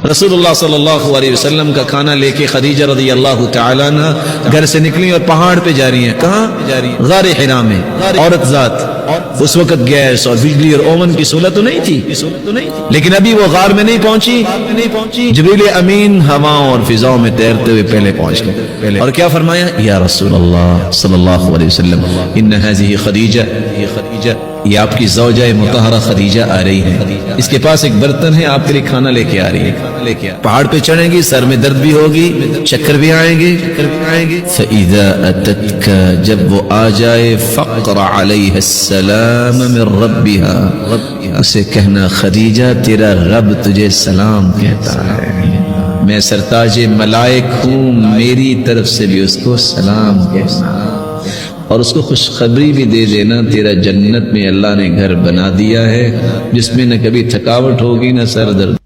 रसूलुल्लाह सल्लल्लाहु अलैहि वसल्लम का खाना लेके खदीजा रज़ी अल्लाह तआला अन्हा घर से निकली और पहाड़ पे जा रही हैं। कहाँ जा रही हैं? गारे हिरा में। औरत जात, उस वक्त गैस और बिजली और ओवन की सहूलत तो नहीं थी, लेकिन अभी वो गार में नहीं पहुंची। जिब्रील अमीन हवाओं और फिजाओं में तैरते हुए पहले पहुंच गए और क्या फरमाया, या रसूल अल्लाह सल्लल्लाहु अलैहि वसल्लम, इन्न हाज़िही खदीजा, ये आपकी ज़ौजा मुतहरा खदीजा आ रही है, इसके पास एक बर्तन है, आपके लिए खाना लेके आ रही है। पहाड़ पे चढ़ेंगी, सर में दर्द भी होगी, चक्कर भी आएंगे। फ़इज़ा अततका, जब वो आ जाए, फ़क़रा अलैहा सलाम मिन रब्बिहा, उसे कहना खदीजा तेरा रब तुझे सलाम कहता है, मैं सरताज मलाइक हूँ, मेरी तरफ से भी उसको सलाम कहना, और उसको खुशखबरी भी दे देना तेरा जन्नत में अल्लाह ने घर बना दिया है जिसमें न कभी थकावट होगी न सर दर्द